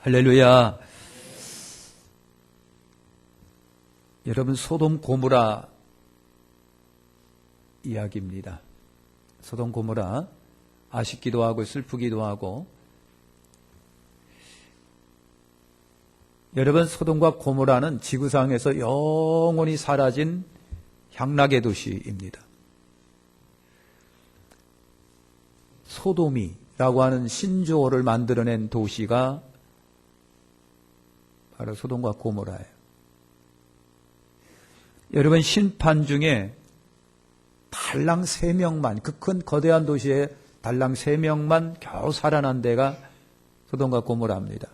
할렐루야. 여러분, 소돔 고모라 이야기입니다. 소돔 고모라, 아쉽기도 하고 슬프기도 하고. 여러분, 소돔과 고모라는 지구상에서 영원히 사라진 향락의 도시입니다. 소돔이라고 하는 신조어를 만들어낸 도시가 바로 소돔과 고모라예요. 여러분, 심판 중에 달랑 3명만, 그 큰 거대한 도시에 달랑 3명만 겨우 살아난 데가 소돔과 고모라입니다.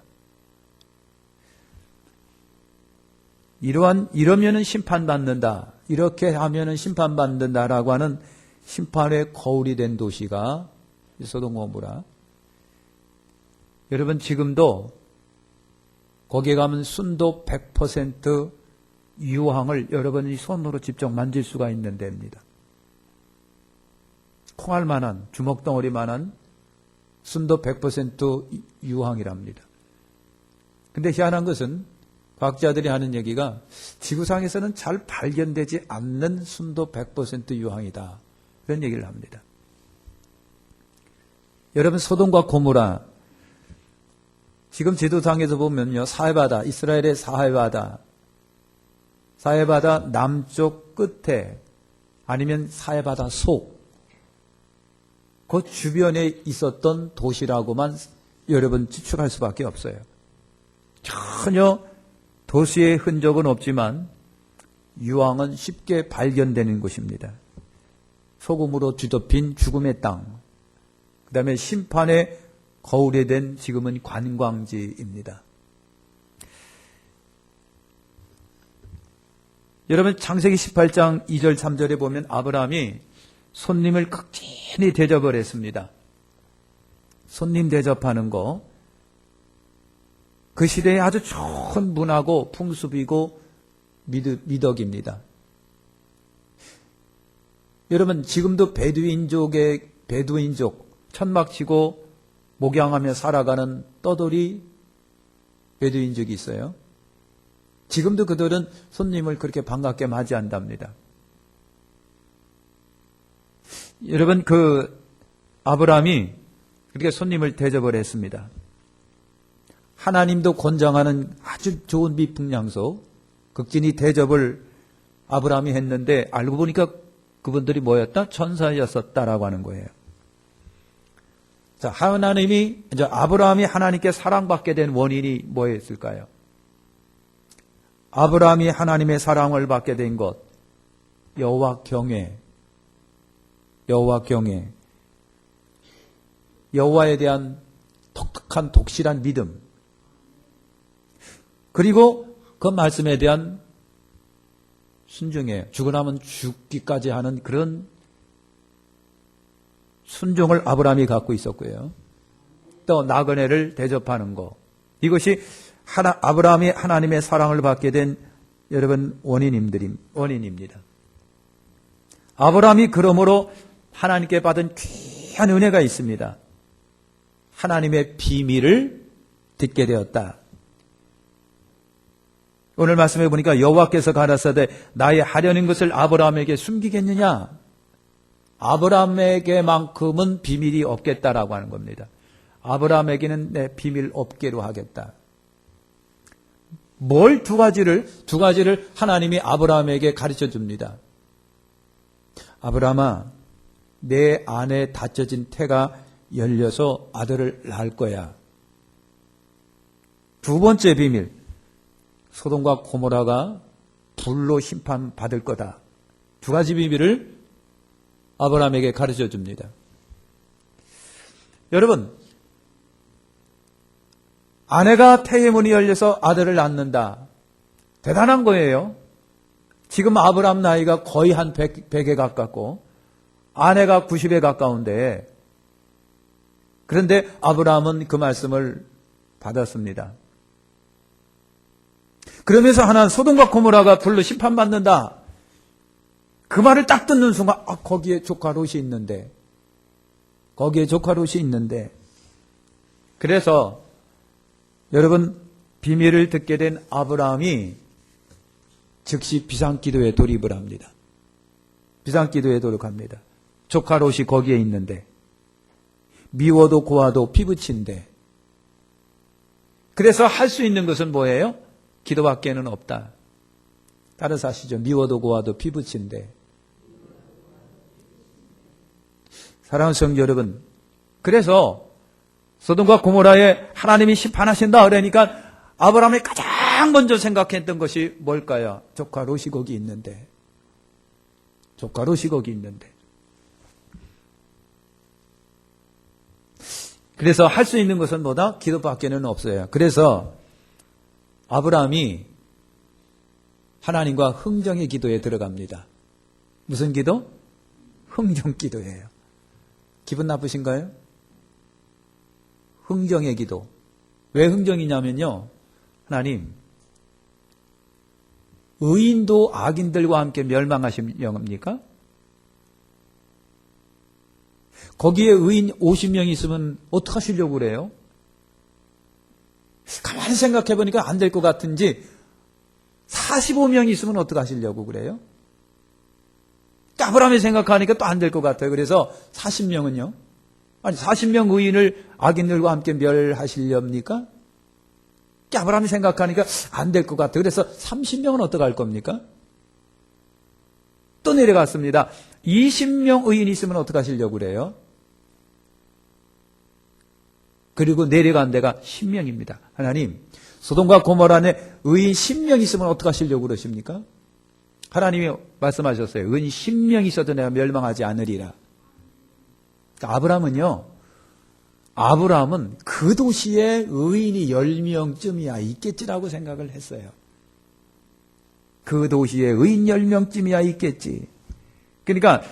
이러면은 심판받는다, 이렇게 하면은 심판받는다라고 하는 심판의 거울이 된 도시가 소돔과 고모라. 여러분, 지금도 거기에 가면 순도 100% 유황을 여러분이 손으로 직접 만질 수가 있는 데입니다. 콩알만한, 주먹덩어리만한 순도 100% 유황이랍니다. 근데 희한한 것은 과학자들이 하는 얘기가 지구상에서는 잘 발견되지 않는 순도 100% 유황이다, 그런 얘기를 합니다. 여러분, 소돔과 고모라, 지금 지도상에서 보면요, 사해바다, 이스라엘의 사해바다 남쪽 끝에, 아니면 사해바다 속, 그 주변에 있었던 도시라고만 여러분 추측할 수밖에 없어요. 전혀 도시의 흔적은 없지만 유황은 쉽게 발견되는 곳입니다. 소금으로 뒤덮인 죽음의 땅, 그 다음에 심판의 거울이 된 지금은 관광지입니다. 여러분, 창세기 18장 2절 3절에 보면 아브라함이 손님을 극진히 대접을 했습니다. 손님 대접하는 거, 그 시대에 아주 좋은 문화고 풍습이고 미덕입니다. 여러분, 지금도 베두인족 천막치고 목양하며 살아가는 떠돌이 베두인족이 있어요. 지금도 그들은 손님을 그렇게 반갑게 맞이한답니다. 여러분, 아브라함이 그렇게 손님을 대접을 했습니다. 하나님도 권장하는 아주 좋은 미풍양소, 극진히 대접을 아브라함이 했는데 알고 보니까 그분들이 뭐였다? 천사였었다라고 하는 거예요. 자, 아브라함이 하나님께 사랑받게 된 원인이 뭐였을까요? 아브라함이 하나님의 사랑을 받게 된 것, 여호와 경외, 여호와에 대한 독특한 독실한 믿음, 그리고 그 말씀에 대한 순종이에요. 죽으나면 죽기까지 하는 그런 순종을 아브라함이 갖고 있었고요. 또 나그네를 대접하는 것, 이것이 아브라함이 하나님의 사랑을 받게 된 여러분 원인입니다. 아브라함이 그러므로 하나님께 받은 귀한 은혜가 있습니다. 하나님의 비밀을 듣게 되었다. 오늘 말씀해 보니까 여호와께서 가라사대 나의 하려는 것을 아브라함에게 숨기겠느냐? 아브라함에게만큼은 비밀이 없겠다라고 하는 겁니다. 아브라함에게는 내 비밀 없게로 하겠다. 뭘 두 가지를 하나님이 아브라함에게 가르쳐 줍니다. 아브라함아, 내 안에 닫혀진 태가 열려서 아들을 낳을 거야. 두 번째 비밀, 소돔과 고모라가 불로 심판받을 거다. 두 가지 비밀을 아브라함에게 가르쳐 줍니다. 여러분, 아내가 태의 문이 열려서 아들을 낳는다. 대단한 거예요. 지금 아브라함 나이가 거의 한 100에 가깝고 아내가 90에 가까운데, 그런데 아브라함은 그 말씀을 받았습니다. 그러면서 하나는 소돔과 고모라가 불로 심판받는다. 그 말을 딱 듣는 순간 거기에 조카 롯이 있는데 그래서 여러분, 비밀을 듣게 된 아브라함이 즉시 비상기도에 돌입을 합니다. 비상기도에 돌입합니다. 조카 롯이 거기에 있는데, 미워도 고와도 피부친데, 그래서 할 수 있는 것은 뭐예요? 기도밖에는 없다. 따라서 아시죠? 미워도 고와도 피부친데. 사랑하는 성도 여러분, 그래서 소돔과 고모라에 하나님이 심판하신다 그러니까 아브라함이 가장 먼저 생각했던 것이 뭘까요? 조카 롯이 거기 있는데. 조카 롯이 거기 있는데. 그래서 할 수 있는 것은 뭐다? 기도밖에는 없어요. 그래서 아브라함이 하나님과 흥정의 기도에 들어갑니다. 무슨 기도? 흥정 기도예요. 기분 나쁘신가요? 흥정의 기도. 왜 흥정이냐면요. 하나님, 의인도 악인들과 함께 멸망하십니까? 거기에 의인 50명이 있으면 어떡하시려고 그래요? 가만히 생각해 보니까 안 될 것 같은지 45명이 있으면 어떡하시려고 그래요? 아브라함이 생각하니까 또 안 될 것 같아요. 그래서 40명은요? 아니 40명 의인을 악인들과 함께 멸하시렵니까? 아브라함이 생각하니까 안 될 것 같아요. 그래서 30명은 어떡할 겁니까? 또 내려갔습니다. 20명 의인이 있으면 어떡하시려고 그래요? 그리고 내려간 데가 10명입니다. 하나님, 소돔과 고모라 안에 의인 10명 있으면 어떡하시려고 그러십니까? 하나님이 말씀하셨어요. 의인 10명 있어도 내가 멸망하지 않으리라. 그러니까 아브라함은 그 도시에 의인이 10명쯤이야 있겠지라고 생각을 했어요. 그 도시에 의인 10명쯤이야 있겠지. 그러니까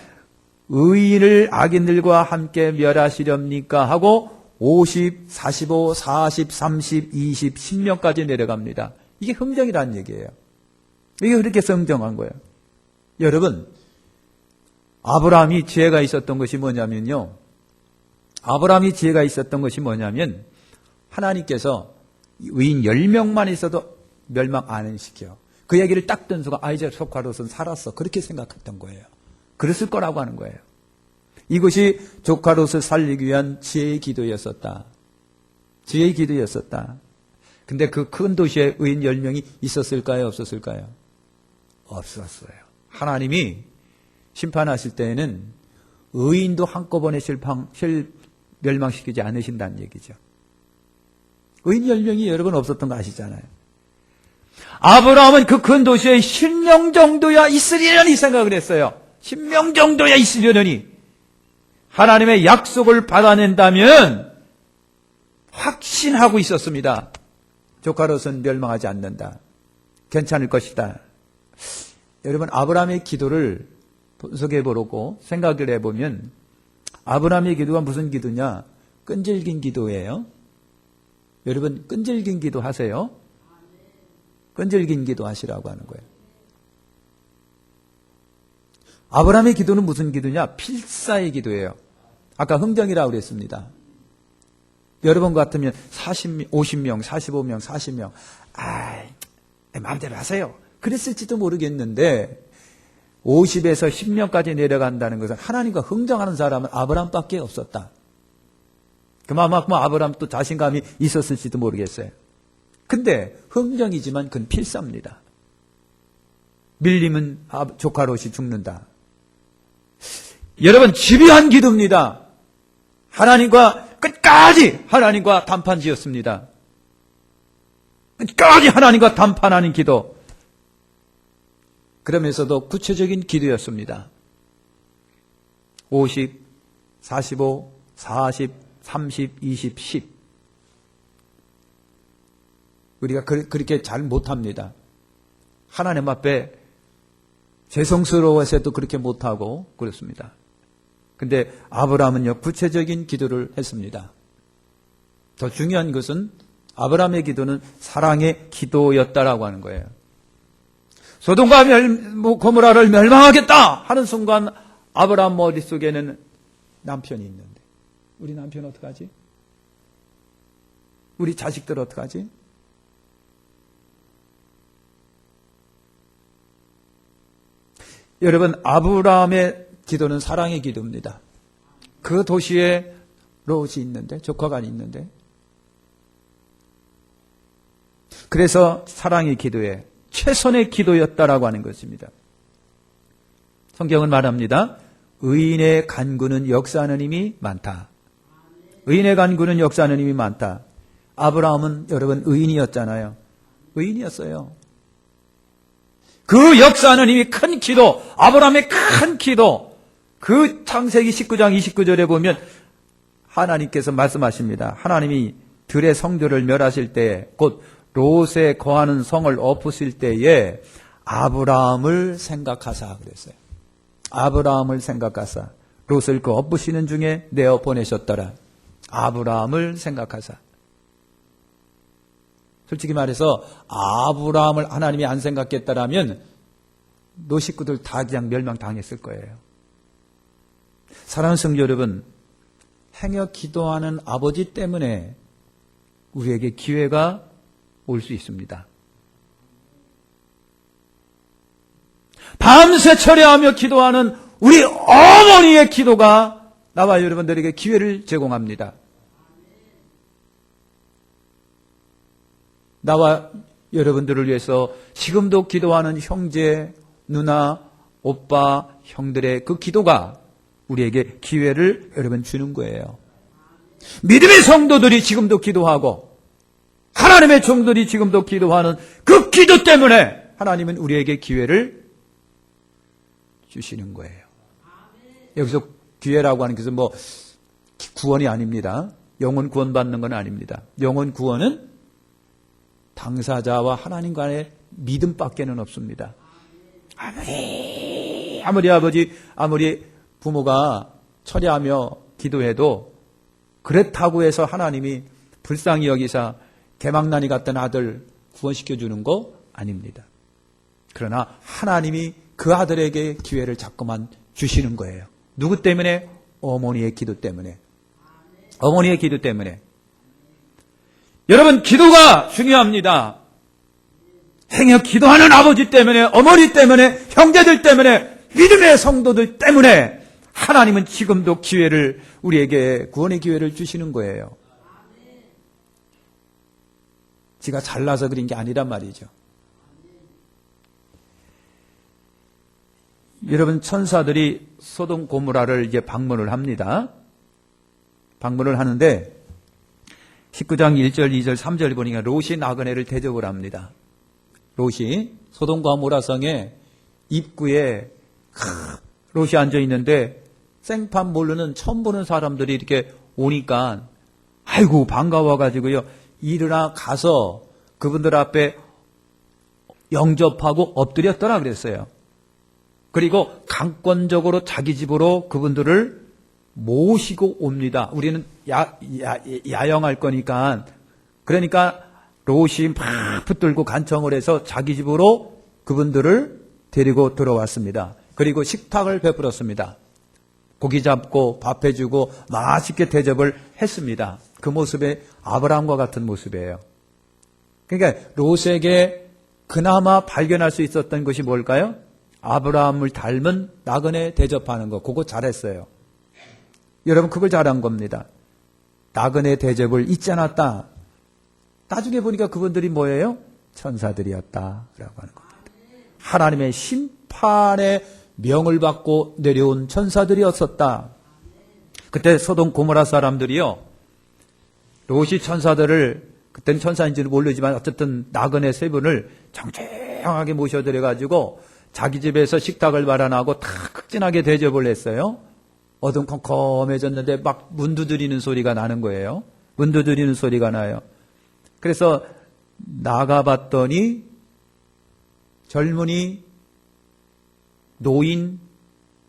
의인을 악인들과 함께 멸하시렵니까? 하고 50, 45, 40, 30, 20, 10명까지 내려갑니다. 이게 흥정이라는 얘기예요. 이게 그렇게 성정한 거예요. 여러분, 아브라함이 지혜가 있었던 것이 뭐냐면요. 하나님께서 의인 10명만 있어도 멸망 안 시켜. 그 얘기를 딱 듣는 순간 이제 조카롯은 살았어. 그렇게 생각했던 거예요. 그랬을 거라고 하는 거예요. 이것이 조카롯을 살리기 위한 지혜의 기도였었다. 지혜의 기도였었다. 근데 그 큰 도시에 의인 10명이 있었을까요? 없었을까요? 없었어요. 하나님이 심판하실 때에는 의인도 한꺼번에 멸망시키지 않으신다는 얘기죠. 의인 10명이 여러분 없었던 거 아시잖아요. 아브라함은 그 큰 도시에 10명 정도야 있으려니 생각을 했어요. 10명 정도야 있으려니. 하나님의 약속을 받아낸다면 확신하고 있었습니다. 조카롯은 멸망하지 않는다. 괜찮을 것이다. 여러분, 아브라함의 기도를 분석해 보고 생각을 해보면 아브라함의 기도가 무슨 기도냐? 끈질긴 기도예요. 여러분, 끈질긴 기도 하세요? 끈질긴 기도 하시라고 하는 거예요. 아브라함의 기도는 무슨 기도냐? 필사의 기도예요. 아까 흥정이라고 그랬습니다. 여러분 같으면 50명, 45명, 40명. 내 마음대로 하세요. 그랬을지도 모르겠는데 50에서 10명까지 내려간다는 것은 하나님과 흥정하는 사람은 아브라함밖에 없었다. 그만큼 아브라함 또 자신감이 있었을지도 모르겠어요. 근데 흥정이지만 그건 필사입니다. 밀리면 조카롯이 죽는다. 여러분, 집요한 기도입니다. 끝까지 하나님과 담판지었습니다. 끝까지 하나님과 담판하는 기도. 그러면서도 구체적인 기도였습니다. 50, 45, 40, 30, 20, 10. 우리가 그렇게 잘 못합니다. 하나님 앞에 죄송스러워서도 그렇게 못하고 그렇습니다. 근데 아브라함은요, 구체적인 기도를 했습니다. 더 중요한 것은 아브라함의 기도는 사랑의 기도였다라고 하는 거예요. 소돔과 고모라를 멸망하겠다 하는 순간 아브라함 머릿속에는 남편이 있는데 우리 남편 어떡하지? 우리 자식들 어떡하지? 여러분, 아브라함의 기도는 사랑의 기도입니다. 그 도시에 롯이 있는데, 조카가 있는데, 그래서 사랑의 기도에 최선의 기도였다라고 하는 것입니다. 성경은 말합니다. 의인의 간구는 역사하는 힘이 많다. 의인의 간구는 역사하는 힘이 많다. 아브라함은 여러분 의인이었잖아요. 의인이었어요. 그 역사하는 힘이 큰 기도, 아브라함의 큰 기도, 그 창세기 19장 29절에 보면 하나님께서 말씀하십니다. 하나님이 들의 성들을 멸하실 때에, 곧 롯에 거하는 성을 엎으실 때에 아브라함을 생각하사 그랬어요. 아브라함을 생각하사 롯을 그 엎으시는 중에 내어 보내셨더라. 아브라함을 생각하사. 솔직히 말해서 아브라함을 하나님이 안 생각했다라면 롯 식구들 다 그냥 멸망당했을 거예요. 사랑하는 성도 여러분, 행여 기도하는 아버지 때문에 우리에게 기회가 올 수 있습니다. 밤새 철야하며 기도하는 우리 어머니의 기도가 나와 여러분들에게 기회를 제공합니다. 나와 여러분들을 위해서 지금도 기도하는 형제, 누나, 오빠, 형들의 그 기도가 우리에게 기회를 여러분 주는 거예요. 믿음의 성도들이 지금도 기도하고 하나님의 종들이 지금도 기도하는 그 기도 때문에 하나님은 우리에게 기회를 주시는 거예요. 여기서 기회라고 하는 것은 뭐 구원이 아닙니다. 영혼 구원받는 건 아닙니다. 영혼 구원은 당사자와 하나님 간의 믿음밖에는 없습니다. 아무리 아버지, 아무리 부모가 철야하며 기도해도 그렇다고 해서 하나님이 불쌍히 여기사 개망난이 같던 아들 구원시켜주는 거 아닙니다. 그러나 하나님이 그 아들에게 기회를 자꾸만 주시는 거예요. 누구 때문에? 어머니의 기도 때문에. 어머니의 기도 때문에. 여러분, 기도가 중요합니다. 행여 기도하는 아버지 때문에, 어머니 때문에, 형제들 때문에, 믿음의 성도들 때문에 하나님은 지금도 기회를, 우리에게 구원의 기회를 주시는 거예요. 지가 잘나서 그런 게 아니란 말이죠. 여러분, 천사들이 소돔 고모라를 이제 방문을 합니다. 방문을 하는데 19장 1절, 2절, 3절 보니까 롯이 나그네를 대접을 합니다. 롯이 소돔 고모라 성의 입구에 롯이 앉아 있는데 생판 모르는 처음 보는 사람들이 이렇게 오니까 아이고 반가워가지고요, 일어나 가서 그분들 앞에 영접하고 엎드렸더라 그랬어요. 그리고 강권적으로 자기 집으로 그분들을 모시고 옵니다. 우리는 야영할 거니까. 그러니까 롯이 막 붙들고 간청을 해서 자기 집으로 그분들을 데리고 들어왔습니다. 그리고 식탁을 베풀었습니다. 고기 잡고 밥 해주고 맛있게 대접을 했습니다. 그 모습이 아브라함과 같은 모습이에요. 그러니까 롯에게 그나마 발견할 수 있었던 것이 뭘까요? 아브라함을 닮은 나그네 대접하는 거. 그거 잘했어요. 여러분, 그걸 잘한 겁니다. 나그네 대접을 잊지 않았다. 나중에 보니까 그분들이 뭐예요? 천사들이었다라고 하는 겁니다. 하나님의 심판의 명을 받고 내려온 천사들이었었다. 그때 소돔 고모라 사람들이요, 롯이 천사들을, 그때는 천사인지는 모르지만 어쨌든 나그네 세 분을 정정하게 모셔드려가지고 자기 집에서 식탁을 마련하고 다 극진하게 대접을 했어요. 어둠컴컴해졌는데 막 문 두드리는 소리가 나는 거예요. 문 두드리는 소리가 나요. 그래서 나가봤더니 젊은이, 노인,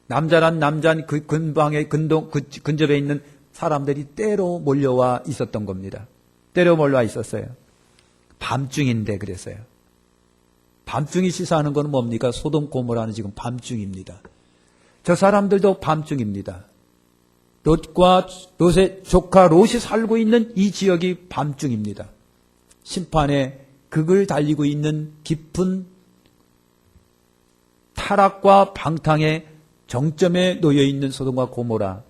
남자란 남자는 그 근방에 근접에 있는 사람들이 때로 몰려와 있었던 겁니다. 때로 몰려와 있었어요. 밤중인데 그랬어요. 밤중이 시사하는 건 뭡니까? 소돔 고모라는 지금 밤중입니다. 저 사람들도 밤중입니다. 롯의 조카 롯이 살고 있는 이 지역이 밤중입니다. 심판의 극을 달리고 있는 깊은 타락과 방탕의 정점에 놓여 있는 소돔과 고모라,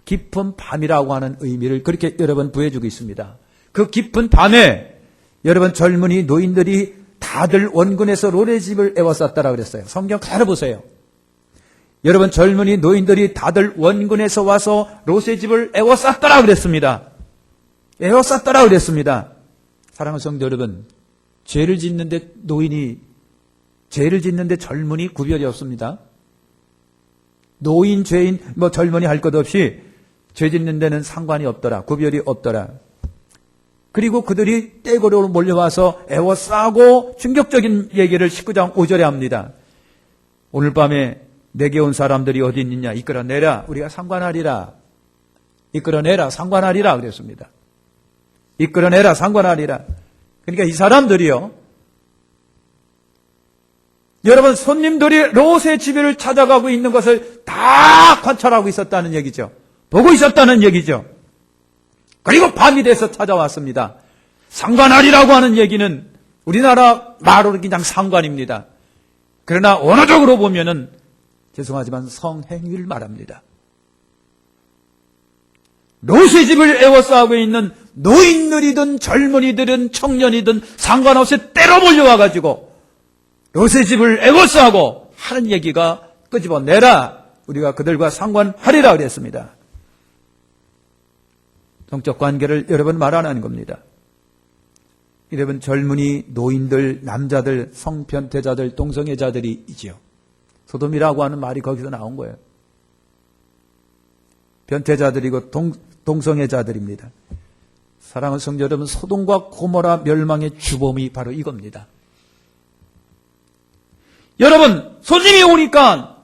깊은 밤이라고 하는 의미를 그렇게 여러분 부여주고 있습니다. 그 깊은 밤에 여러분 젊은이 노인들이 다들 원군에서 롯의 집을 에워쌌다라 그랬어요. 성경 그대로 보세요. 여러분 젊은이 노인들이 다들 원군에서 와서 롯의 집을 에워쌌더라 그랬습니다. 에워쌌더라 그랬습니다. 사랑하는 성도 여러분, 죄를 짓는데 노인이, 죄를 짓는데 젊은이 구별이 없습니다. 노인, 죄인, 젊은이 할 것 없이 죄 짓는 데는 상관이 없더라. 구별이 없더라. 그리고 그들이 떼거리로 몰려와서 에워싸고 충격적인 얘기를 19장 5절에 합니다. 오늘 밤에 내게 온 사람들이 어디 있느냐, 이끌어내라, 우리가 상관하리라. 이끌어내라, 상관하리라 그랬습니다. 이끌어내라, 상관하리라. 그러니까 이 사람들이요, 여러분 손님들이 롯의 집을 찾아가고 있는 것을 다 관찰하고 있었다는 얘기죠. 보고 있었다는 얘기죠. 그리고 밤이 돼서 찾아왔습니다. 상관하리라고 하는 얘기는 우리나라 말로는 그냥 상관입니다. 그러나 언어적으로 보면은 죄송하지만 성행위를 말합니다. 롯의 집을 에워싸고 있는 노인들이든 젊은이들은 청년이든 상관없이 때로 몰려와가지고 롯의 집을 에워싸고 하는 얘기가 끄집어내라, 우리가 그들과 상관하리라 그랬습니다. 성적 관계를 여러분 말하는 겁니다. 여러분 젊은이, 노인들, 남자들, 성변태자들, 동성애자들이지요. 소돔이라고 하는 말이 거기서 나온 거예요. 변태자들이고 동성애자들입니다. 사랑하는 성도 여러분, 소돔과 고모라 멸망의 주범이 바로 이겁니다. 여러분, 손님이 오니까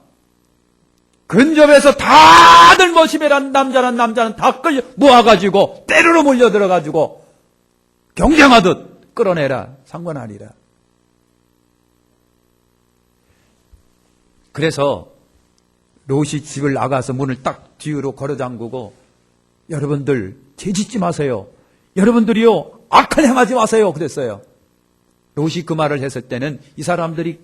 근접해서 다들 머시베란 남자는 다 끌려 모아가지고 때르러 몰려들어가지고 경쟁하듯 끌어내라, 상관하리라. 그래서 롯이 집을 나가서 문을 딱 뒤로 걸어 잠그고, 여러분들 죄 짓지 마세요, 여러분들이요 악한 행하지 마세요 그랬어요. 롯이 그 말을 했을 때는 이 사람들이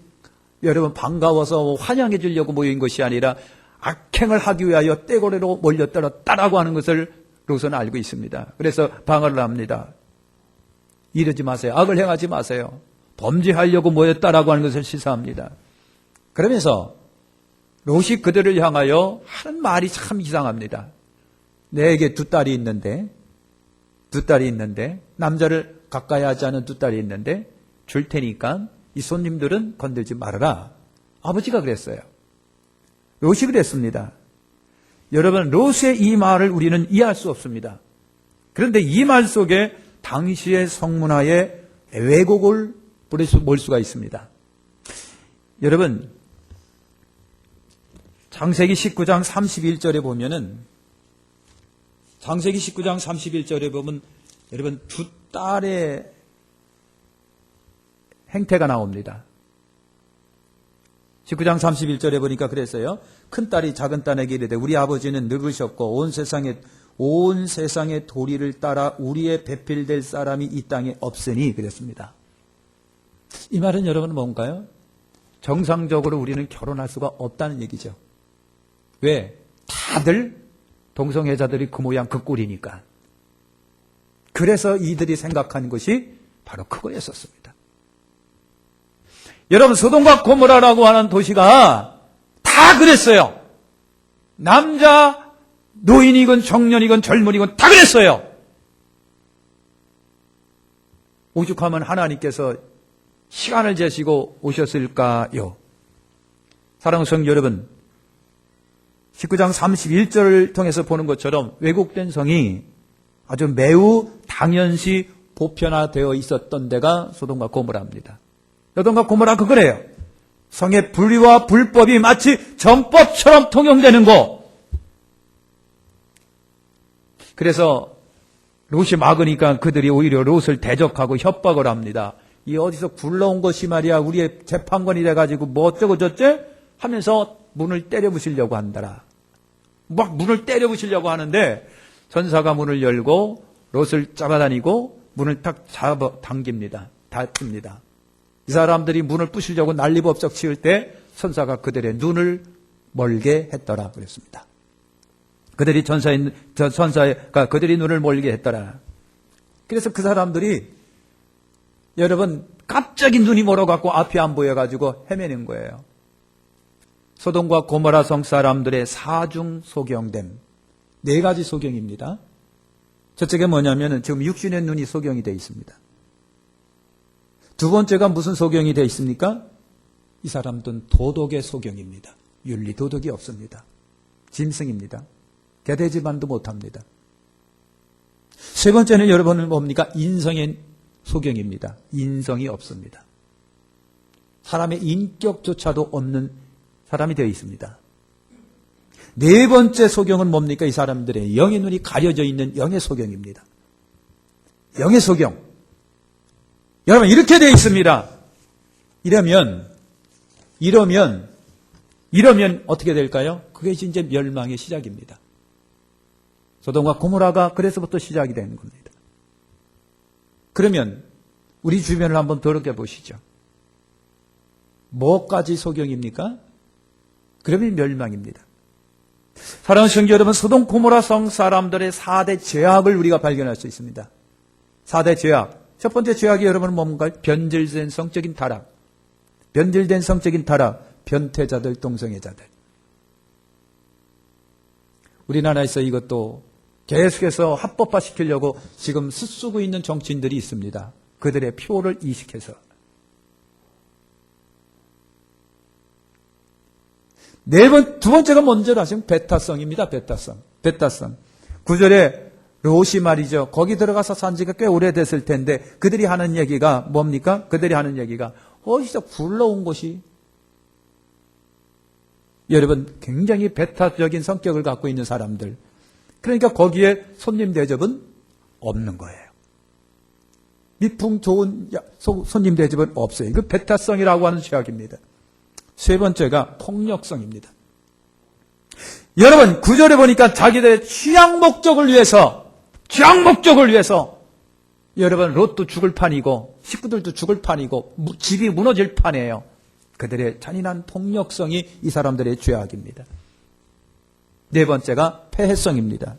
여러분 반가워서 환영해 주려고 모인 것이 아니라 악행을 하기 위하여 떼고래로 몰려들었다라고 하는 것을 롯은 알고 있습니다. 그래서 방어를 합니다. 이러지 마세요, 악을 행하지 마세요, 범죄하려고 모였다라고 하는 것을 시사합니다. 그러면서 롯이 그들을 향하여 하는 말이 참 이상합니다. 내게 두 딸이 있는데 남자를 가까이 하지 않은 두 딸이 있는데 줄 테니까 이 손님들은 건들지 말아라. 아버지가 그랬어요. 롯이 그랬습니다. 여러분, 롯의 이 말을 우리는 이해할 수 없습니다. 그런데 이 말 속에 당시의 성문화의 왜곡을 볼 수가 있습니다. 여러분, 창세기 19장 31절에 보면은, 창세기 19장 31절에 보면 여러분 두 딸의 행태가 나옵니다. 19장 31절에 보니까 그랬어요. 큰딸이 작은딸에게 이르되 우리 아버지는 늙으셨고 온 세상의 도리를 따라 우리의 배필될 사람이 이 땅에 없으니 그랬습니다. 이 말은 여러분 뭔가요? 정상적으로 우리는 결혼할 수가 없다는 얘기죠. 왜? 다들 동성애자들이 그 모양 그 꼴이니까. 그래서 이들이 생각한 것이 바로 그거였었습니다. 여러분, 소돔과 고모라라고 하는 도시가 다 그랬어요. 남자, 노인이건 청년이건 젊은이건 다 그랬어요. 오죽하면 하나님께서 시간을 재시고 오셨을까요? 사랑하는 성도 여러분, 19장 31절을 통해서 보는 것처럼 왜곡된 성이 아주 매우 당연시 보편화되어 있었던 데가 소돔과 고모라입니다. 소돔과 고모라 그거래요. 성의 불의와 불법이 마치 전법처럼 통용되는 곳. 그래서 롯이 막으니까 그들이 오히려 롯을 대적하고 협박을 합니다. 이 어디서 굴러온 것이 말이야 우리의 재판관이 돼가지고 뭐 어쩌고 저쩌 하면서 문을 때려 부시려고 한다라. 막 문을 때려 부시려고 하는데 천사가 문을 열고 롯을 잡아다니고 문을 탁 잡아 당깁니다. 닫습니다. 이 사람들이 문을 부시려고 난리법석 치울 때 천사가 그들의 눈을 멀게 했더라 그랬습니다. 그들이 천사가 그들이 눈을 멀게 했더라. 그래서 그 사람들이 여러분 갑자기 눈이 멀어갖고 앞이 안 보여가지고 헤매는 거예요. 소돔과 고모라 성 사람들의 사중 소경됨. 4가지 소경입니다. 첫째가 뭐냐면 지금 육신의 눈이 소경이 되어 있습니다. 두 번째가 무슨 소경이 되어 있습니까? 이 사람들은 도덕의 소경입니다. 윤리 도덕이 없습니다. 짐승입니다. 개돼지만도 못합니다. 세 번째는 여러분은 뭡니까? 인성의 소경입니다. 인성이 없습니다. 사람의 인격조차도 없는 사람이 되어 있습니다. 네 번째 소경은 뭡니까? 이 사람들의 영의 눈이 가려져 있는 영의 소경입니다. 영의 소경. 여러분 이렇게 되어 있습니다. 이러면 어떻게 될까요? 그게 이제 멸망의 시작입니다. 소돔과 고모라가 그래서부터 시작이 되는 겁니다. 그러면 우리 주변을 한번 돌아가 보시죠. 뭐까지 소경입니까? 그러면 멸망입니다. 사랑하는 성도 여러분, 소돔 고모라 성 사람들의 4대 죄악을 우리가 발견할 수 있습니다. 4대 죄악. 첫 번째 죄악이 여러분 뭔가요? 변질된 성적인 타락. 변질된 성적인 타락. 변태자들, 동성애자들. 우리나라에서 이것도 계속해서 합법화 시키려고 지금 쓰고 있는 정치인들이 있습니다. 그들의 표를 이식해서. 두 번째가 먼저 하시면 베타성입니다. 베타성. 9절에 롯이 말이죠. 거기 들어가서 산 지가 꽤 오래됐을 텐데 그들이 하는 얘기가 뭡니까? 그들이 하는 얘기가 어디서 굴러온 것이 여러분 굉장히 베타적인 성격을 갖고 있는 사람들. 그러니까 거기에 손님 대접은 없는 거예요. 미풍 좋은 손님 대접은 없어요. 이거 베타성이라고 하는 죄악입니다. 세 번째가 폭력성입니다. 여러분 9절에 보니까 자기들의 취향 목적을 위해서 여러분 롯도 죽을 판이고 식구들도 죽을 판이고 집이 무너질 판이에요. 그들의 잔인한 폭력성이 이 사람들의 죄악입니다. 네 번째가 폐해성입니다.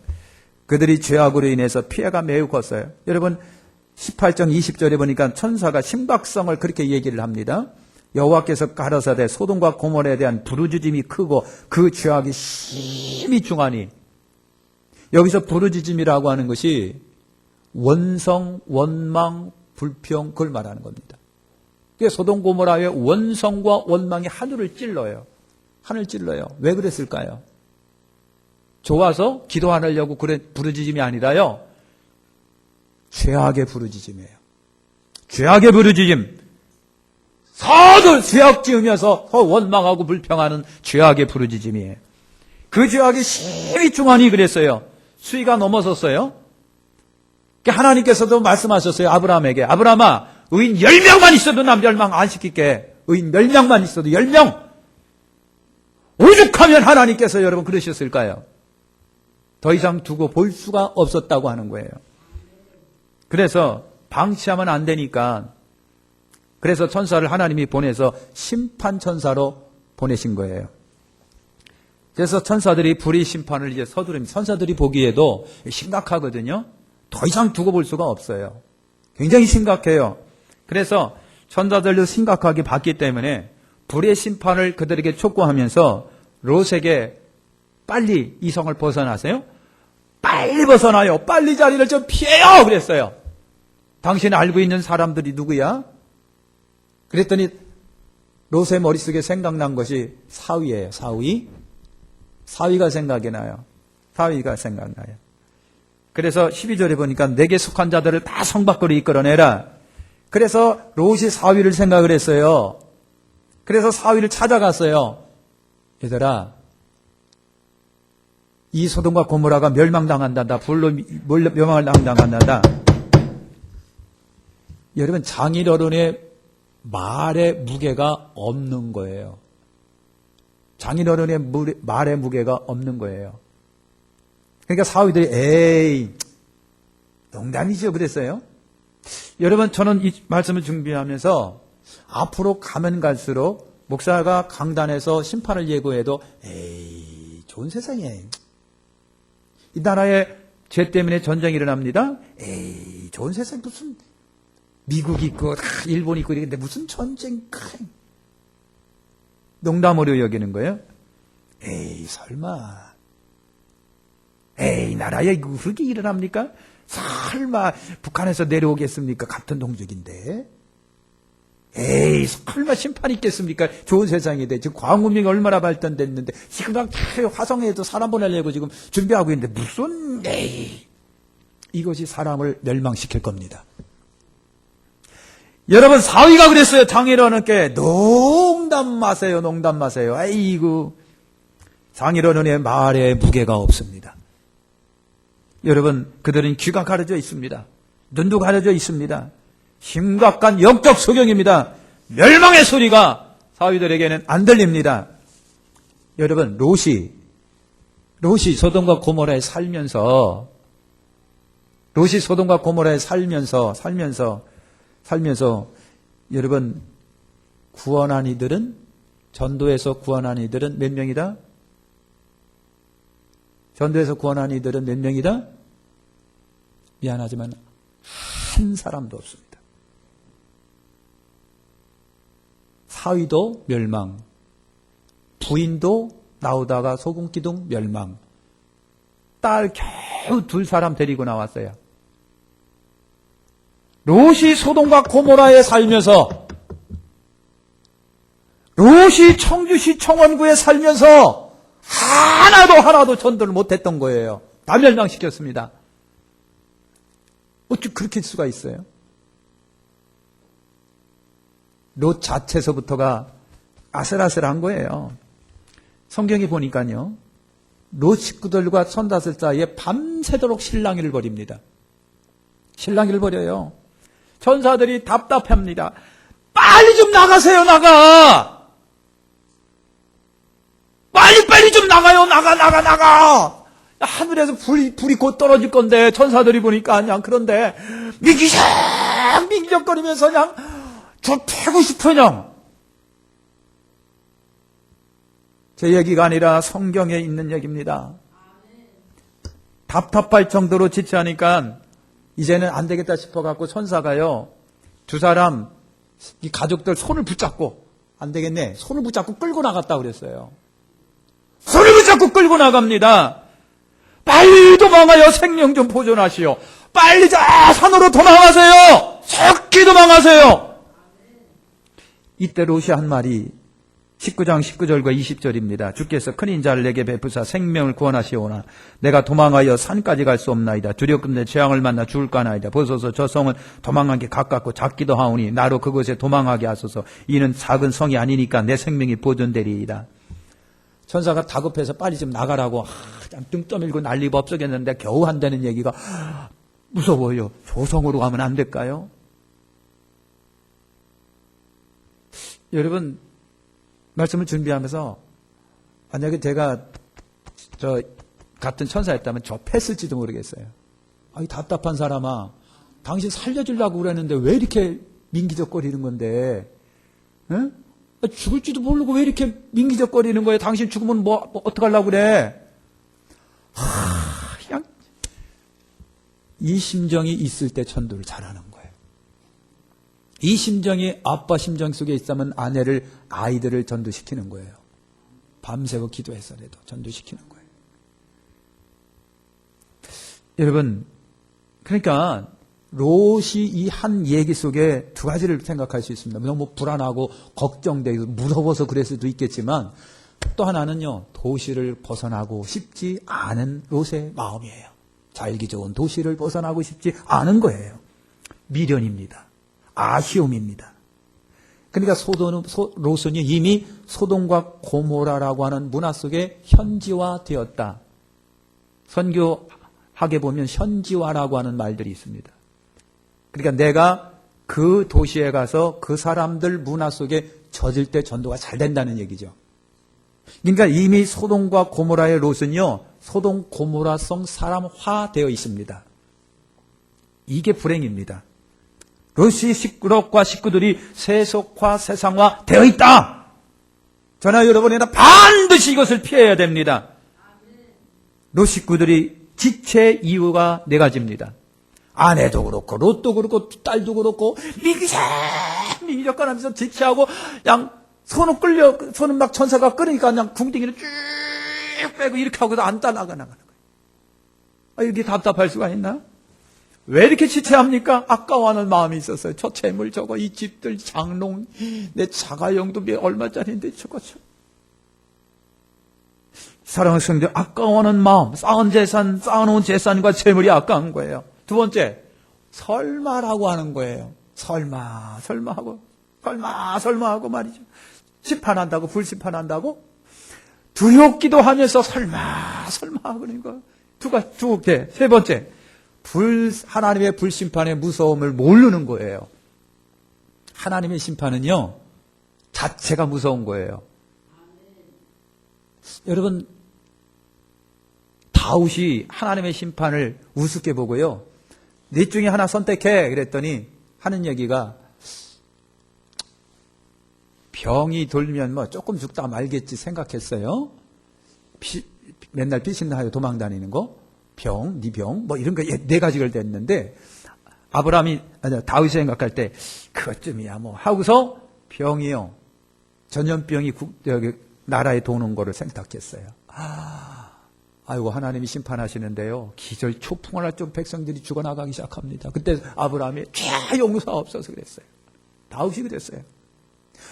그들이 죄악으로 인해서 피해가 매우 컸어요. 여러분 18장 20절에 보니까 천사가 심각성을 그렇게 얘기를 합니다. 여호와께서 가라사대 소돔과 고모라에 대한 부르짖음이 크고 그 죄악이 심히 중하니, 여기서 부르짖음이라고 하는 것이 원성, 원망, 불평, 그걸 말하는 겁니다. 소돔 고모라의 원성과 원망이 하늘을 찔러요. 왜 그랬을까요? 좋아서 기도 안 하려고 그래 부르짖음이 아니라요. 죄악의 부르짖음이에요. 죄악의 부르짖음. 서둘 죄악 지으면서 더 원망하고 불평하는 죄악의 부르짖음이에요. 그 죄악이 심히 중하니 그랬어요. 수위가 넘어섰어요. 하나님께서도 말씀하셨어요. 아브라함에게. 아브라함아, 의인 10명만 있어도 난 멸망 안 시킬게. 의인 10명만 있어도 10명. 오죽하면 하나님께서 여러분 그러셨을까요? 더 이상 두고 볼 수가 없었다고 하는 거예요. 그래서 방치하면 안 되니까, 그래서 천사를 하나님이 보내서 심판 천사로 보내신 거예요. 그래서 천사들이 불의 심판을 이제 서두릅니다. 천사들이 보기에도 심각하거든요. 더 이상 두고 볼 수가 없어요. 굉장히 심각해요. 그래서 천사들도 심각하게 봤기 때문에 불의 심판을 그들에게 촉구하면서 롯에게 빨리 이 성을 벗어나세요. 빨리 벗어나요. 빨리 자리를 좀 피해요. 그랬어요. 당신이 알고 있는 사람들이 누구야? 그랬더니 롯의 머릿속에 생각난 것이 사위예요. 사위가 생각이 나요. 사위가 생각나요. 그래서 12절에 보니까 내게 속한 자들을 다 성 밖으로 이끌어내라. 그래서 롯이 사위를 생각을 했어요. 그래서 사위를 찾아갔어요. 얘들아, 이 소돔과 고모라가 멸망당한다. 불로 멸망당한다. 여러분, 장인어른의 말의 무게가 없는 거예요. 장인어른의 말의 무게가 없는 거예요. 그러니까 사위들이 에이 농담이죠 그랬어요. 여러분 저는 이 말씀을 준비하면서 앞으로 가면 갈수록 목사가 강단에서 심판을 예고해도 에이 좋은 세상이에요. 이 나라에 죄 때문에 전쟁이 일어납니다. 에이 좋은 세상 무슨 미국이 있고 일본이 있고 이런데 무슨 전쟁 농담으로 여기는 거예요. 에이 설마 에이 나라에 그렇게 일어납니까? 설마 북한에서 내려오겠습니까? 같은 동족인데 에이 설마 심판이 있겠습니까? 좋은 세상인데 지금 광운명이 얼마나 발전됐는데 지금 막 화성에도 사람 보내려고 지금 준비하고 있는데 무슨 에이 이것이 사람을 멸망시킬 겁니다. 여러분 사위가 그랬어요. 장인어른께 농담 마세요. 농담 마세요. 아이고 장인어른의 말에 무게가 없습니다. 여러분 그들은 귀가 가려져 있습니다. 눈도 가려져 있습니다. 심각한 영적 소경입니다. 멸망의 소리가 사위들에게는 안 들립니다. 여러분 롯이 소돔과 고모라에 살면서 여러분 구원한 이들은 전도에서 구원한 이들은 몇 명이다? 전도에서 구원한 이들은 몇 명이다? 미안하지만 한 사람도 없습니다. 사위도 멸망, 부인도 나오다가 소금기둥 멸망, 딸 겨우 2사람 데리고 나왔어요. 롯이 소돔과 고모라에 살면서, 롯이 청주시 청원구에 살면서 하나도 전도를 못했던 거예요. 다 멸망시켰습니다. 어찌 그렇게 할 수가 있어요? 롯 자체서부터가 아슬아슬한 거예요. 성경에 보니까요. 롯 식구들과 손다슬 사이에 밤새도록 실랑이를 벌입니다. 실랑이를 벌여요. 천사들이 답답합니다. 빨리 좀 나가세요, 나가! 빨리 좀 나가요, 나가! 하늘에서 불이 곧 떨어질 건데, 천사들이 보니까 그냥 그런데, 미기적거리면서 그냥, 저 패고 싶어요, 그냥. 제 얘기가 아니라 성경에 있는 얘기입니다. 답답할 정도로 지체하니까, 이제는 안 되겠다 싶어갖고 천사가요, 2사람, 이 가족들 손을 붙잡고, 안 되겠네. 손을 붙잡고 끌고 나갔다 그랬어요. 손을 붙잡고 끌고 나갑니다. 빨리 도망가요. 생명 좀 보존하시오. 빨리 산으로 도망가세요. 속히 도망가세요. 이때 롯이 한 말이 19장 19절과 20절입니다. 주께서 큰 인자를 내게 베푸사 생명을 구원하시오나 내가 도망하여 산까지 갈 수 없나이다. 두렵건대 재앙을 만나 죽을까 하나이다. 보소서 저 성은 도망하기 가깝고 작기도 하오니 나로 그곳에 도망하게 하소서. 이는 작은 성이 아니니까 내 생명이 보존되리이다. 천사가 다급해서 빨리 좀 나가라고 그냥 등 떠밀고 난리 법석했는데 겨우 한다는 얘기가 무서워요. 조성으로 가면 안 될까요? 여러분 말씀을 준비하면서 만약에 제가 저 같은 천사였다면 저 패했을지도 모르겠어요. 이 답답한 사람아, 당신 살려주려고 그랬는데 왜 이렇게 민기적거리는 건데, 응? 죽을지도 모르고 왜 이렇게 민기적거리는 거예요? 당신 죽으면 뭐 어떡하려고 그래? 그냥 이 심정이 있을 때 전도를 잘하는 거예요. 이 심정이 아빠 심정 속에 있으면 아이들을 전도시키는 거예요. 밤새고 기도해서라도 전도시키는 거예요. 여러분, 그러니까 롯이 이 한 얘기 속에 2가지를 생각할 수 있습니다. 너무 불안하고 걱정되고 무서워서 그럴 수도 있겠지만 또 하나는요, 도시를 벗어나고 싶지 않은 롯의 마음이에요. 살기 좋은 도시를 벗어나고 싶지 않은 거예요. 미련입니다. 아쉬움입니다. 그러니까 롯은 이미 소돔과 고모라라고 하는 문화 속에 현지화되었다. 선교학에 보면 현지화라고 하는 말들이 있습니다. 그러니까 내가 그 도시에 가서 그 사람들 문화 속에 젖을 때 전도가 잘 된다는 얘기죠. 그러니까 이미 소돔과 고모라의 롯은요, 소돔 고모라성 사람화되어 있습니다. 이게 불행입니다. 롯이 롯과 식구들이 세속화, 세상화 되어 있다. 저나 여러분이나 반드시 이것을 피해야 됩니다. 롯 식구들이 지체 이유가 네 가지입니다. 아내도 그렇고 롯도 그렇고 딸도 그렇고 미기적거리면서 지체하고 그냥 손은 막 천사가 끓으니까 그냥 궁둥이를 쭉 빼고 이렇게 하고도 안 따라가는 거예요. 이렇게 답답할 수가 있나? 왜 이렇게 지체합니까? 아까워하는 마음이 있었어요. 저 재물 저거 이 집들 장롱 내 자가용도 얼마짜리인데 저거 사랑하는 성도들, 아까워하는 마음, 쌓아놓은 재산과 재물이 아까운 거예요. 두 번째, 설마라고 하는 거예요. 설마 하고 말이죠. 심판한다고, 불심판한다고? 두렵기도 하면서 설마 하는 거. 두 개. 세 번째, 하나님의 불심판의 무서움을 모르는 거예요. 하나님의 심판은요, 자체가 무서운 거예요. 여러분, 다윗이 하나님의 심판을 우습게 보고요. 넷 중에 하나 선택해 그랬더니 하는 얘기가 병이 돌면 뭐 조금 죽다 말겠지 생각했어요. 맨날 피신하여 도망다니는 거, 네 병, 뭐 이런 거 네 가지를 댔는데 다윗이 생각할 때 그것쯤이야 뭐 하고서 병이요. 전염병이 나라에 도는 거를 생각했어요. 아이고 하나님이 심판하시는데요. 기절 초풍을 할 좀 백성들이 죽어나가기 시작합니다. 그때 아브라함이 용서없어서 그랬어요. 다윗이 그랬어요.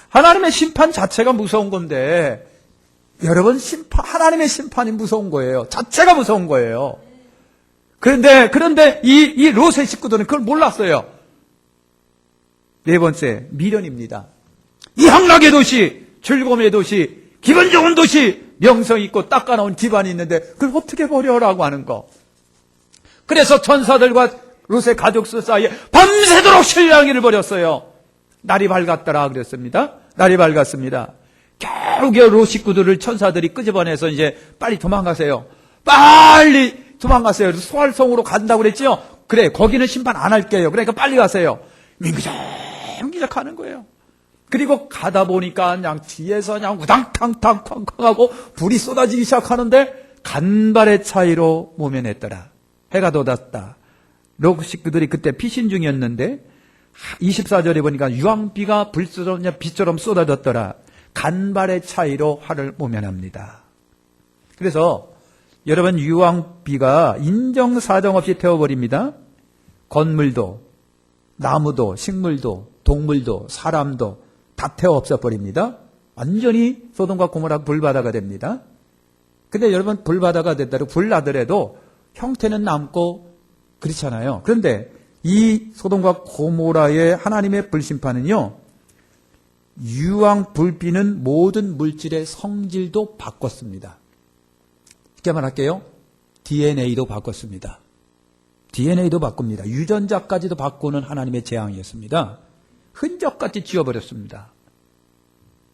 하나님의 심판 자체가 무서운 건데 여러분 하나님의 심판이 무서운 거예요. 자체가 무서운 거예요. 그런데 이 롯의 식구들은 그걸 몰랐어요. 네 번째, 미련입니다. 이 향락의 도시, 즐거움의 도시, 기분 좋은 도시, 명성 있고 닦아놓은 집안이 있는데 그걸 어떻게 버려라고 하는 거. 그래서 천사들과 롯의 가족수 사이에 밤새도록 실랑이를 벌였어요. 날이 밝았더라 그랬습니다. 날이 밝았습니다. 겨우 롯 식구들을 천사들이 끄집어내서 이제 빨리 도망가세요. 빨리 도망가세요. 소알성으로 간다고 그랬죠. 그래 거기는 심판 안 할게요. 그러니까 빨리 가세요. 민기적 하는 거예요. 그리고 가다 보니까 그냥 뒤에서 그냥 우당탕탕 쾅쾅하고 불이 쏟아지기 시작하는데 간발의 차이로 모면했더라. 해가 돋았다. 롯 식구들이 그때 피신 중이었는데 24절에 보니까 유황비가 빛처럼 쏟아졌더라. 간발의 차이로 화를 모면합니다. 그래서 여러분 유황비가 인정사정 없이 태워버립니다. 건물도 나무도 식물도 동물도 사람도 다 태워 없애버립니다. 완전히 소돔과 고모라 불바다가 됩니다. 근데 여러분 불바다가 됐다고 불나더라도 형태는 남고 그렇잖아요. 그런데 이 소돔과 고모라의 하나님의 불심판은요. 유황 불비는 모든 물질의 성질도 바꿨습니다. 쉽게 말할게요. DNA도 바꿨습니다. DNA도 바꿉니다. 유전자까지도 바꾸는 하나님의 재앙이었습니다. 흔적같이 지워버렸습니다.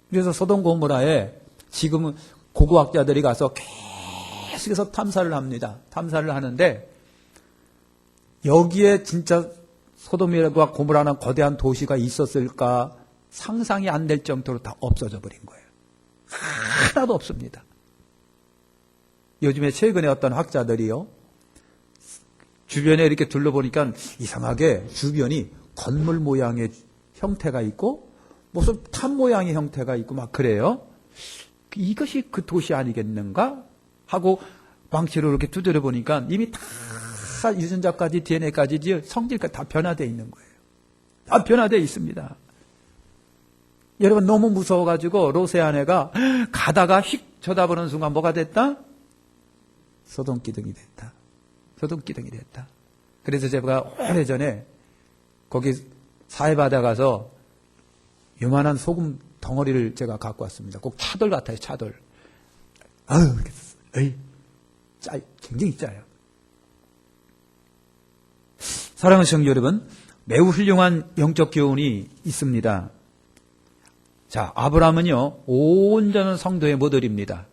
그래서 소돔 고모라에 지금은 고고학자들이 가서 계속해서 탐사를 합니다. 탐사를 하는데 여기에 진짜 소돔과 고모라는 거대한 도시가 있었을까 상상이 안 될 정도로 다 없어져 버린 거예요. 하나도 없습니다. 요즘에 최근에 어떤 학자들이요. 주변에 이렇게 둘러보니까 이상하게 주변이 건물 모양의 형태가 있고 무슨 탑 모양의 형태가 있고 막 그래요. 이것이 그 도시 아니겠는가 하고 망치로 이렇게 두드려 보니까 이미 다 유전자까지 DNA까지 성질까지 다 변화되어 있는 거예요. 다 변화되어 있습니다. 여러분 너무 무서워가지고 롯의 아내가 가다가 휙 쳐다보는 순간 뭐가 됐다? 소돔기둥이 됐다. 소돔기둥이 됐다. 그래서 제가 오래전에 거기 사해바다 가서 요만한 소금 덩어리를 제가 갖고 왔습니다. 꼭 차돌 같아요, 차돌. 굉장히 짜요. 사랑하는 성도 여러분, 매우 훌륭한 영적 교훈이 있습니다. 자, 아브라함은요, 온전한 성도의 모델입니다.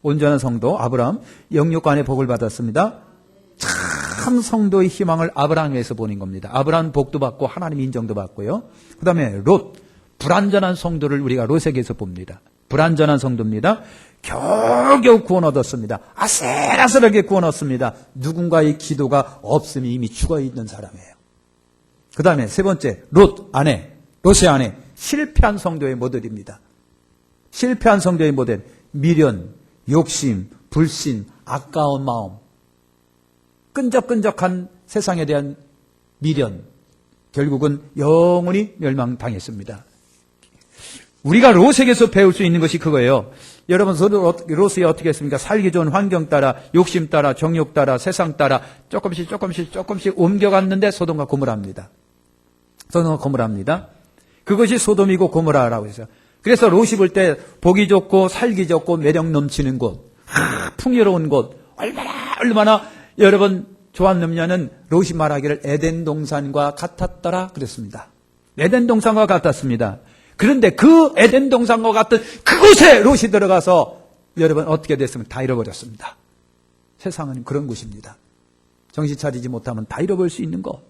온전한 성도 아브라함 영육간의 복을 받았습니다. 참 성도의 희망을 아브라함에서 보는 겁니다. 아브라함 복도 받고 하나님 인정도 받고요. 그 다음에 롯, 불완전한 성도를 우리가 롯에게서 봅니다. 불완전한 성도입니다. 겨우겨우 구원 얻었습니다. 아슬아슬하게 구원 얻습니다. 누군가의 기도가 없음이 이미 죽어있는 사람이에요. 그 다음에 세 번째, 롯의 아내, 실패한 성도의 모델입니다. 실패한 성도의 모델, 미련, 욕심, 불신, 아까운 마음, 끈적끈적한 세상에 대한 미련, 결국은 영원히 멸망당했습니다. 우리가 롯에게서 배울 수 있는 것이 그거예요. 여러분, 롯이 어떻게 했습니까? 살기 좋은 환경 따라, 욕심 따라, 정욕 따라, 세상 따라 조금씩 옮겨갔는데 소돔과 고모라입니다. 소돔과 고모라입니다. 그것이 소돔이고 고모라라고 했어요. 그래서 롯이 볼 때 보기 좋고 살기 좋고 매력 넘치는 곳, 풍요로운 곳, 얼마나 여러분 좋았느냐는 롯이 말하기를 에덴 동산과 같았더라 그랬습니다. 에덴 동산과 같았습니다. 그런데 그 에덴 동산과 같은 그곳에 롯이 들어가서 여러분 어떻게 됐으면 다 잃어버렸습니다. 세상은 그런 곳입니다. 정신 차리지 못하면 다 잃어버릴 수 있는 것.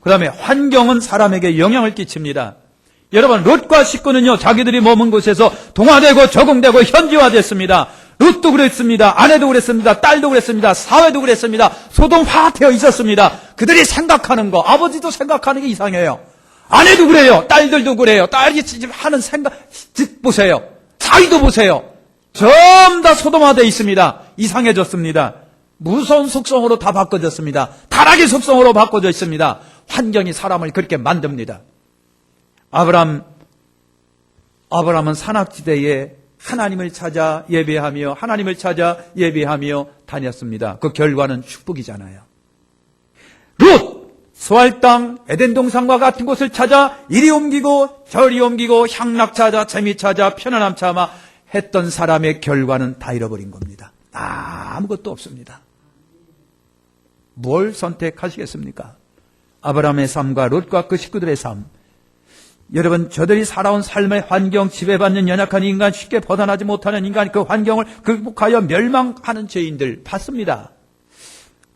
그 다음에 환경은 사람에게 영향을 끼칩니다. 여러분 롯과 식구는요 자기들이 머문 곳에서 동화되고 적응되고 현지화됐습니다. 롯도 그랬습니다. 아내도 그랬습니다. 딸도 그랬습니다. 사회도 그랬습니다. 소돔화되어 있었습니다. 그들이 생각하는 거, 아버지도 생각하는 게 이상해요. 아내도 그래요. 딸들도 그래요. 딸이 하는 생각 보세요. 사위도 보세요. 전부 다 소돔화되어 있습니다. 이상해졌습니다. 무서운 속성으로 다 바꿔졌습니다. 타락의 속성으로 바꿔져 있습니다. 환경이 사람을 그렇게 만듭니다. 아브라함은 산악지대에 하나님을 찾아 예배하며 다녔습니다. 그 결과는 축복이잖아요. 롯! 소알 땅 에덴 동산과 같은 곳을 찾아 이리 옮기고 저리 옮기고 향락 찾아 재미 찾아 편안함 참아 했던 사람의 결과는 다 잃어버린 겁니다. 아무것도 없습니다. 뭘 선택하시겠습니까? 아브라함의 삶과 롯과 그 식구들의 삶. 여러분, 저들이 살아온 삶의 환경, 지배받는 연약한 인간, 쉽게 벗어나지 못하는 인간, 그 환경을 극복하여 멸망하는 죄인들 봤습니다.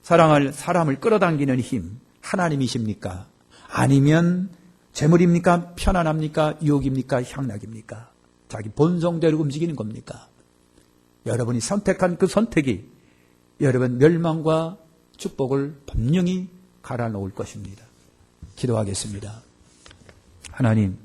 사람을 끌어당기는 힘, 하나님이십니까? 아니면 재물입니까? 편안합니까? 유혹입니까? 향락입니까? 자기 본성대로 움직이는 겁니까? 여러분이 선택한 그 선택이 여러분 멸망과 축복을 분명히 갈아놓을 것입니다. 기도하겠습니다. 하나님,